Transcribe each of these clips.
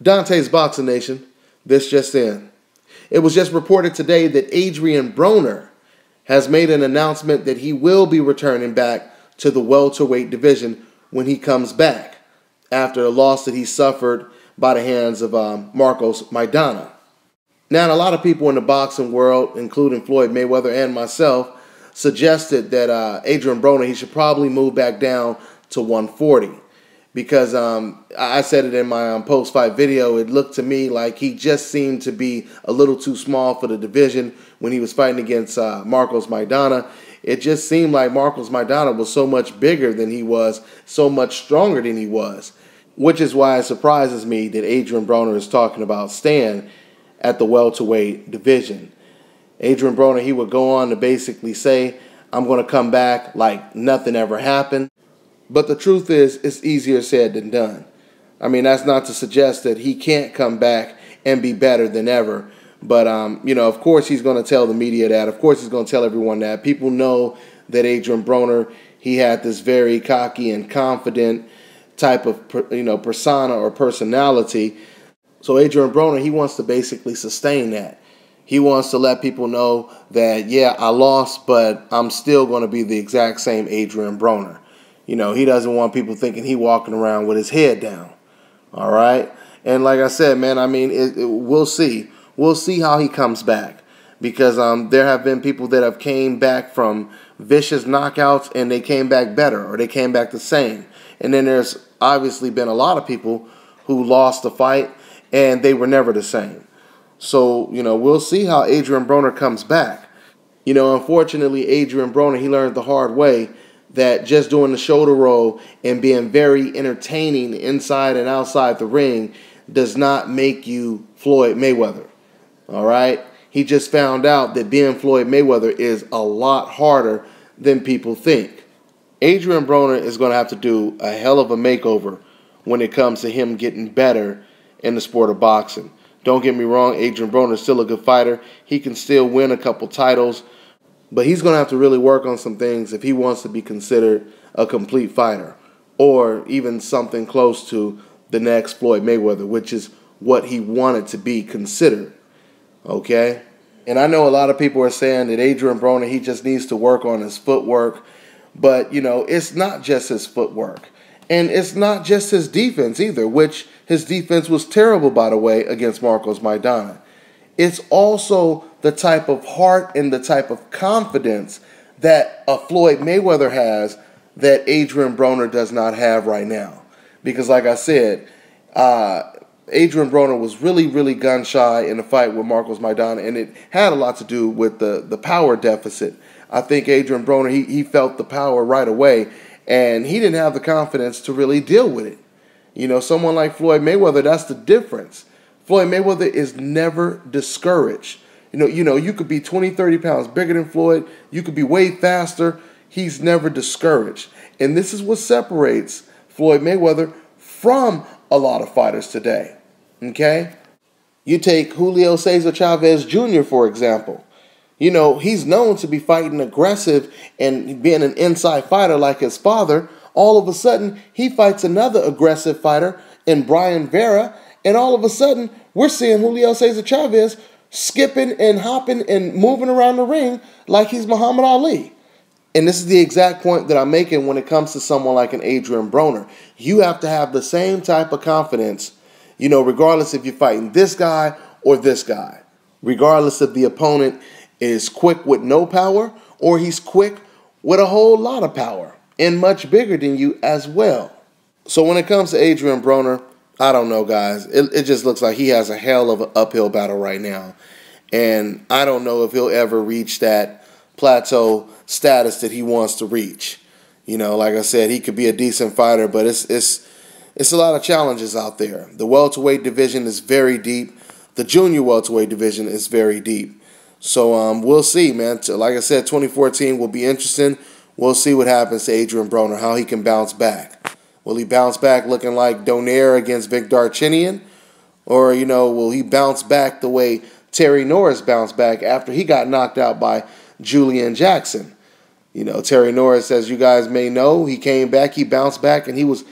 Dante's Boxing Nation, this just in. It was just reported today that Adrian Broner has made an announcement that he will be returning back to the welterweight division when he comes back after the loss that he suffered by the hands of Marcos Maidana. Now, a lot of people in the boxing world, including Floyd Mayweather and myself, suggested that Adrian Broner, he should probably move back down to 140. Because I said it in my post-fight video, it looked to me like he just seemed to be a little too small for the division when he was fighting against Marcos Maidana. It just seemed like Marcos Maidana was so much bigger than he was, so much stronger than he was, which is why it surprises me that Adrian Broner is talking about staying at the welterweight division. Adrian Broner, he would go on to basically say, I'm going to come back like nothing ever happened. But the truth is, it's easier said than done. I mean, that's not to suggest that he can't come back and be better than ever. But, of course he's going to tell the media that. Of course he's going to tell everyone that. People know that Adrian Broner, he had this very cocky and confident type of, persona or personality. So Adrian Broner, he wants to basically sustain that. He wants to let people know that, yeah, I lost, but I'm still going to be the exact same Adrian Broner. He doesn't want people thinking he walking around with his head down. All right? And like I said, man, I mean, we'll see. We'll see how he comes back. Because there have been people that have came back from vicious knockouts and they came back better or they came back the same. And then there's obviously been a lot of people who lost the fight and they were never the same. So, we'll see how Adrian Broner comes back. Unfortunately, Adrian Broner, he learned the hard way that just doing the shoulder roll and being very entertaining inside and outside the ring does not make you Floyd Mayweather. All right? He just found out that being Floyd Mayweather is a lot harder than people think. Adrian Broner is going to have to do a hell of a makeover when it comes to him getting better in the sport of boxing. Don't get me wrong, Adrian Broner is still a good fighter. He can still win a couple titles. But he's going to have to really work on some things if he wants to be considered a complete fighter or even something close to the next Floyd Mayweather, which is what he wanted to be considered. Okay? And I know a lot of people are saying that Adrian Broner, he just needs to work on his footwork. But, it's not just his footwork. And it's not just his defense either, which his defense was terrible, by the way, against Marcos Maidana. It's also the type of heart and the type of confidence that a Floyd Mayweather has that Adrian Broner does not have right now. Because like I said, Adrian Broner was really, really gun-shy in the fight with Marcos Maidana, and it had a lot to do with the power deficit. I think Adrian Broner, he felt the power right away, and he didn't have the confidence to really deal with it. Someone like Floyd Mayweather, that's the difference. Floyd Mayweather is never discouraged. You could be 20, 30 pounds bigger than Floyd. You could be way faster. He's never discouraged. And this is what separates Floyd Mayweather from a lot of fighters today. Okay? You take Julio Cesar Chavez Jr., for example. He's known to be fighting aggressive and being an inside fighter like his father. All of a sudden, he fights another aggressive fighter in Brian Vera. And all of a sudden, we're seeing Julio Cesar Chavez skipping and hopping and moving around the ring like he's Muhammad Ali. And this is the exact point that I'm making when it comes to someone like an Adrian Broner. You have to have the same type of confidence, regardless if you're fighting this guy or this guy. Regardless if the opponent is quick with no power or he's quick with a whole lot of power and much bigger than you as well. So when it comes to Adrian Broner, I don't know, guys. It just looks like he has a hell of an uphill battle right now. And I don't know if he'll ever reach that plateau status that he wants to reach. Like I said, he could be a decent fighter, but it's a lot of challenges out there. The welterweight division is very deep. The junior welterweight division is very deep. So we'll see, man. Like I said, 2014 will be interesting. We'll see what happens to Adrian Broner, how he can bounce back. Will he bounce back looking like Dontaesboxingnation against Big Darchinian? Or, will he bounce back the way Terry Norris bounced back after he got knocked out by Julian Jackson? Terry Norris, as you guys may know, he came back, he bounced back, and he was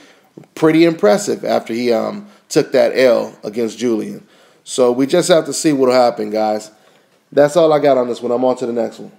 pretty impressive after he took that L against Julian. So we just have to see what will happen, guys. That's all I got on this one. I'm on to the next one.